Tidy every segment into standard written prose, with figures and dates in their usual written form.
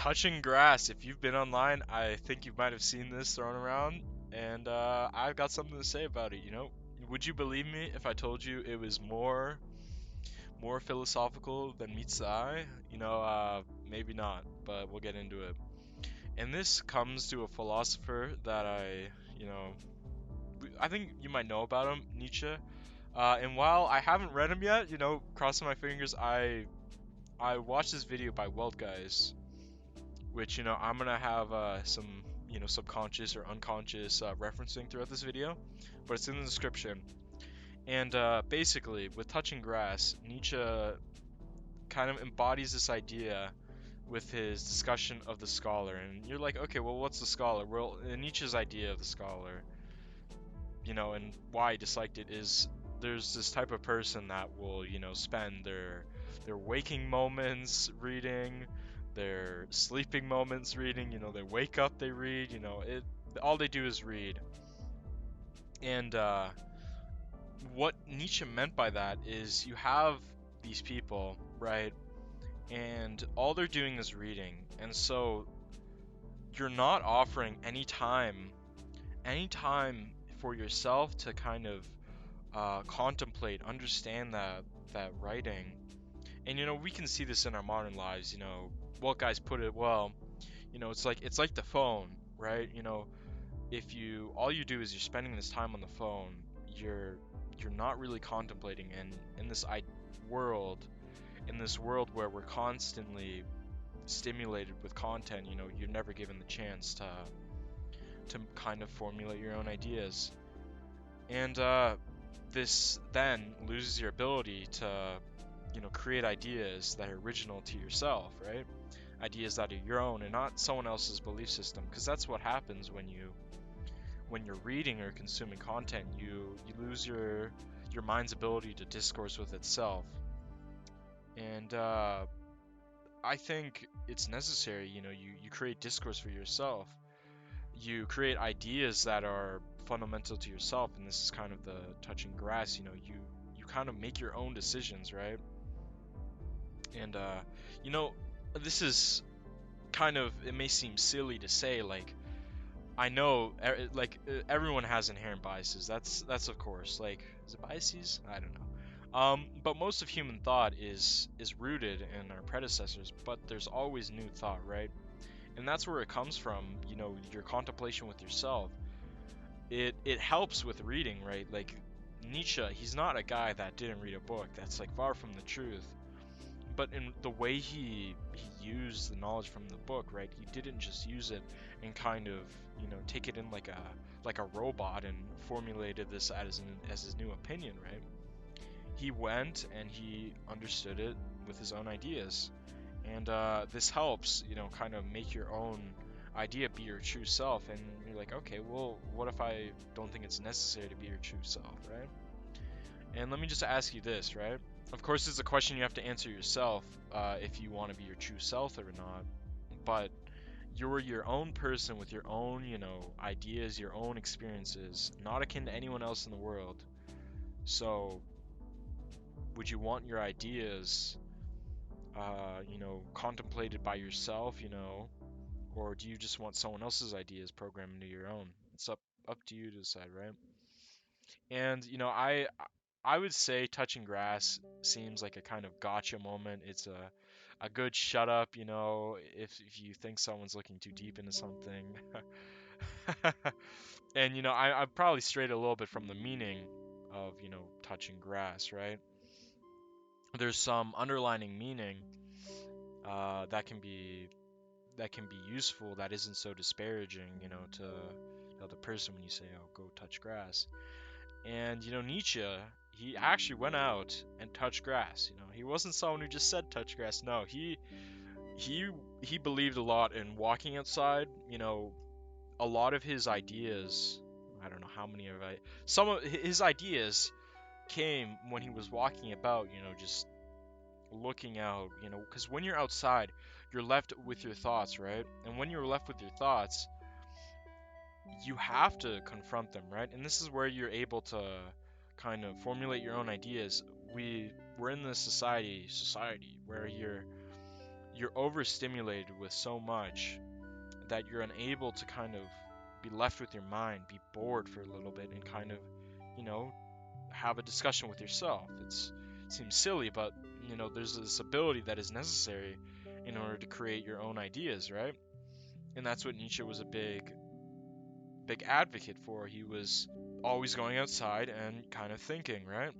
touching grass. If you've been online, I think you might have seen this thrown around, and I've got something to say about it. Would you believe me if I told you it was more philosophical than meets the eye? Maybe not, but we'll get into it. And this comes to a philosopher that I think you might know about him, Nietzsche. And while I haven't read him yet, crossing my fingers, I watched this video by Welgeist, which I'm gonna have some subconscious or unconscious referencing throughout this video, but it's in the description. And basically, with touching grass, Nietzsche kind of embodies this idea with his discussion of the scholar. And you're like, okay, well, what's the scholar? Well, Nietzsche's idea of the scholar, and why I disliked it is there's this type of person that will, spend their waking moments reading, their sleeping moments reading, they wake up, they read, all they do is read. And what Nietzsche meant by that is you have these people, right? And all they're doing is reading. And so you're not offering any time for yourself to kind of contemplate, understand that writing. And we can see this in our modern lives. What guys put it well. It's like the phone, right? If you all you do is you're spending this time on the phone, you're not really contemplating. And in world, in this world where we're constantly stimulated with content, you're never given the chance to kind of formulate your own ideas. And this then loses your ability to create ideas that are original to yourself, right? Ideas that are your own and not someone else's belief system, because that's what happens when you're reading or consuming content. You lose your mind's ability to discourse with itself. And I think it's necessary. You create discourse for yourself. You create ideas that are fundamental to yourself, and this is kind of the touching grass. You kind of make your own decisions, right? And you know, this is kind of, it may seem silly to say, like, I know, everyone has inherent biases. That's of course, like, is it biases? I don't know. But most of human thought is rooted in our predecessors, but there's always new thought, right? And that's where it comes from. Your contemplation with yourself. It helps with reading, right? Like Nietzsche, he's not a guy that didn't read a book. That's like far from the truth. But in the way he used the knowledge from the book, right? He didn't just use it and kind of take it in like a robot and formulated this as his new opinion, right? He went and he understood it with his own ideas, and this helps kind of make your own idea be your true self. And you're like, okay, well, what if I don't think it's necessary to be your true self, right? And let me just ask you this, right? Of course, it's a question you have to answer yourself, if you want to be your true self or not. But you're your own person with your own, ideas, your own experiences, not akin to anyone else in the world. So, would you want your ideas, contemplated by yourself, or do you just want someone else's ideas programmed into your own? It's up to you to decide, right? And I would say touching grass seems like a kind of gotcha moment. It's a good shut up, if you think someone's looking too deep into something. And I've probably strayed a little bit from the meaning of touching grass, right? There's some underlining meaning that can be useful, that isn't so disparaging, to the other person when you say, "Oh, go touch grass." And Nietzsche, he actually went out and touched grass. He wasn't someone who just said touch grass. No, he he believed a lot in walking outside. A lot of his ideas, I don't know how many of I some of his ideas came when he was walking about, just looking out, because when you're outside, you're left with your thoughts, right? And when you're left with your thoughts, you have to confront them, right? And this is where you're able to kind of formulate your own ideas. We're in this society where you're overstimulated with so much that you're unable to kind of be left with your mind, be bored for a little bit, and kind of, you know, have a discussion with yourself. It seems silly, but there's this ability that is necessary in order to create your own ideas, right? And that's what Nietzsche was a big advocate for. He was always going outside and kind of thinking, right?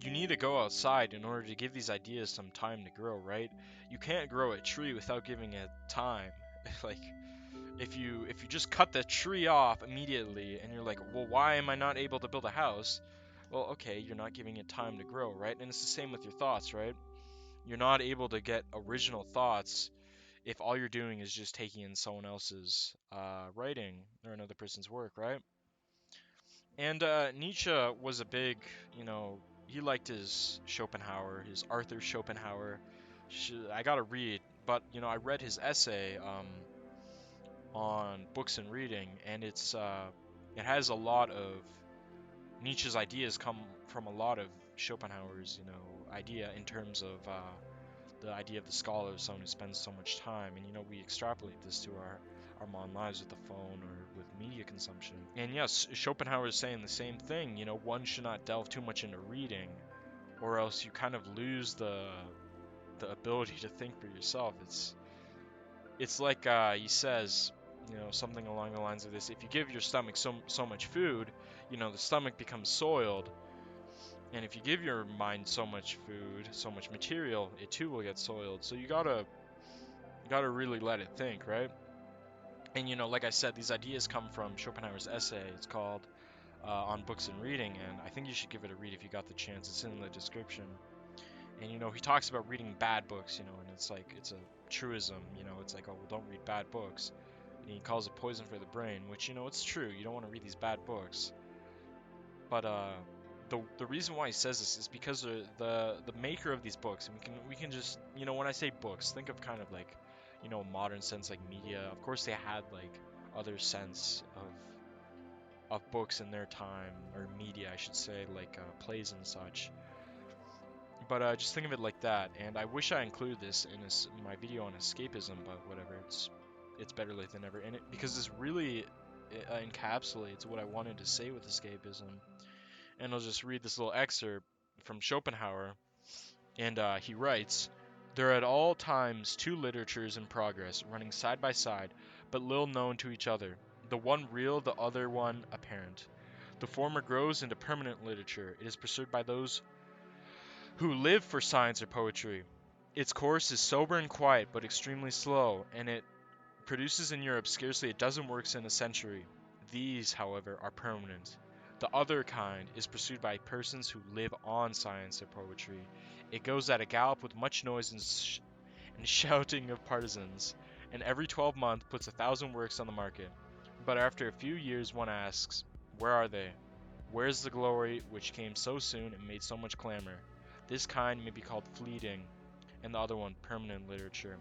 You need to go outside in order to give these ideas some time to grow, right? You can't grow a tree without giving it time. Like, if you just cut the tree off immediately and you're like, well, why am I not able to build a house? Well, okay, you're not giving it time to grow, right? And it's the same with your thoughts, right? You're not able to get original thoughts if all you're doing is just taking in someone else's writing or another person's work, right? And Nietzsche was a big, he liked his Schopenhauer, his Arthur Schopenhauer. I gotta read, but I read his essay on books and reading, and it has a lot of Nietzsche's ideas come from a lot of Schopenhauer's, idea in terms of the idea of the scholar, someone who spends so much time, and we extrapolate this to our modern lives with the phone or with media consumption. And yes, Schopenhauer is saying the same thing. One should not delve too much into reading, or else you kind of lose the ability to think for yourself. It's like he says, something along the lines of this: if you give your stomach so much food, the stomach becomes soiled, and if you give your mind so much food, so much material, it too will get soiled. So you gotta really let it think, right? And like I said, these ideas come from Schopenhauer's essay. It's called On Books and Reading, and I think you should give it a read if you got the chance. It's in the description. And he talks about reading bad books, and it's like it's a truism, it's like, oh, well, don't read bad books. And he calls it poison for the brain, which it's true. You don't want to read these bad books. But the reason why he says this is because the maker of these books, and we can just, when I say books, think of kind of like, modern sense, like media. Of course they had like other sense of books in their time, or media I should say, like plays and such. But just think of it like that. And I wish I included this in my video on escapism, but whatever. It's better late than never. And because this really encapsulates what I wanted to say with escapism. And I'll just read this little excerpt from Schopenhauer. And he writes, "There are at all times two literatures in progress, running side by side, but little known to each other. The one real, the other one apparent. The former grows into permanent literature. It is pursued by those who live for science or poetry. Its course is sober and quiet, but extremely slow, and it produces in Europe scarcely a dozen works in a century. These, however, are permanent. The other kind is pursued by persons who live on science or poetry. It goes at a gallop with much noise and shouting of partisans, and every 12 months puts 1,000 works on the market. But after a few years one asks, where are they? Where is the glory which came so soon and made so much clamor? This kind may be called fleeting, and the other one permanent literature.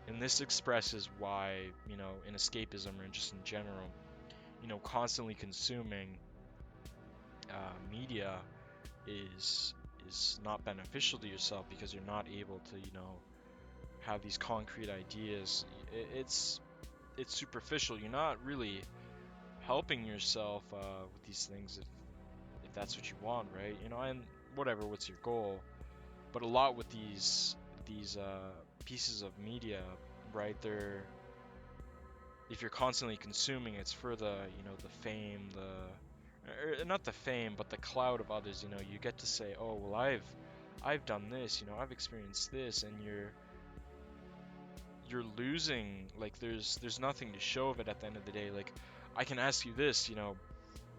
And this expresses why, in escapism or just in general, constantly consuming media is not beneficial to yourself, because you're not able to, have these concrete ideas. It's superficial. You're not really helping yourself with these things if that's what you want, right? And whatever, what's your goal? But a lot with these pieces of media, right? If you're constantly consuming, it's for the the fame, not the fame, but the clout of others. You get to say, oh well, I've done this, I've experienced this, and you're losing. Like there's nothing to show of it at the end of the day. Like I can ask you this,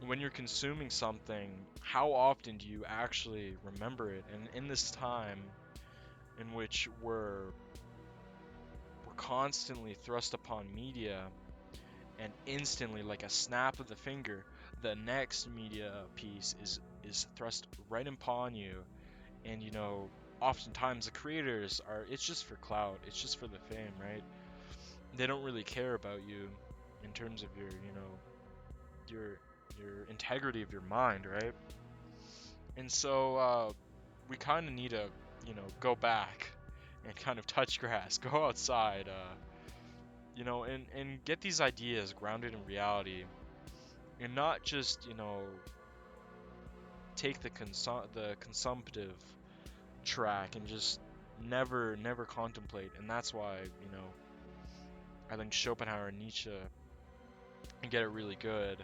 when you're consuming something, how often do you actually remember it? And in this time in which we're constantly thrust upon media, and instantly, like a snap of the finger, the next media piece is thrust right upon you. And oftentimes the creators it's just for clout, it's just for the fame, right? They don't really care about you in terms of your integrity of your mind, right? And so we kind of need to go back and kind of touch grass, go outside, and get these ideas grounded in reality, and not just, take the consumptive track and just never contemplate. And that's why, I think Schopenhauer and Nietzsche get it really good,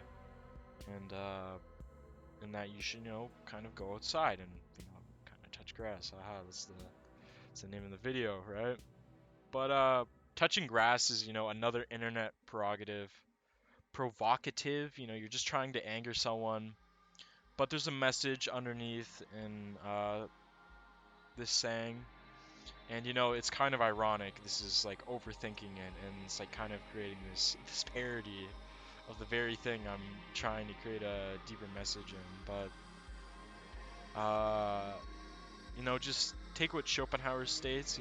and that you should, kind of go outside and, kind of touch grass. Aha, that's the name of the video, right? But touching grass is, another internet prerogative. Provocative, you're just trying to anger someone, but there's a message underneath in this saying. And it's kind of ironic. This is like overthinking it, and it's like kind of creating this parody of the very thing I'm trying to create a deeper message in. But just take what Schopenhauer states.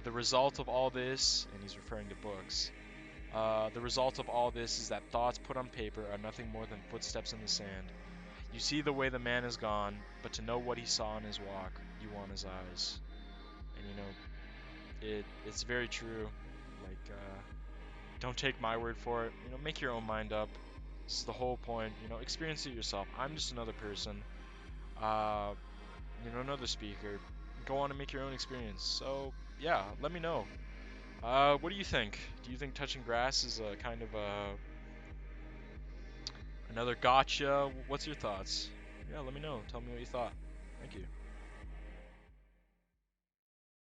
The result of all this, and he's referring to books. The result of all this is that thoughts put on paper are nothing more than footsteps in the sand. You see the way the man is gone, but to know what he saw in his walk, you want his eyes. And it's very true. Like, don't take my word for it. Make your own mind up. This is the whole point. Experience it yourself. I'm just another person. Uh, another speaker. Go on and make your own experience. So yeah, let me know. What do you think? Do you think touching grass is a kind of another gotcha? What's your thoughts? Yeah, let me know. Tell me what you thought. Thank you.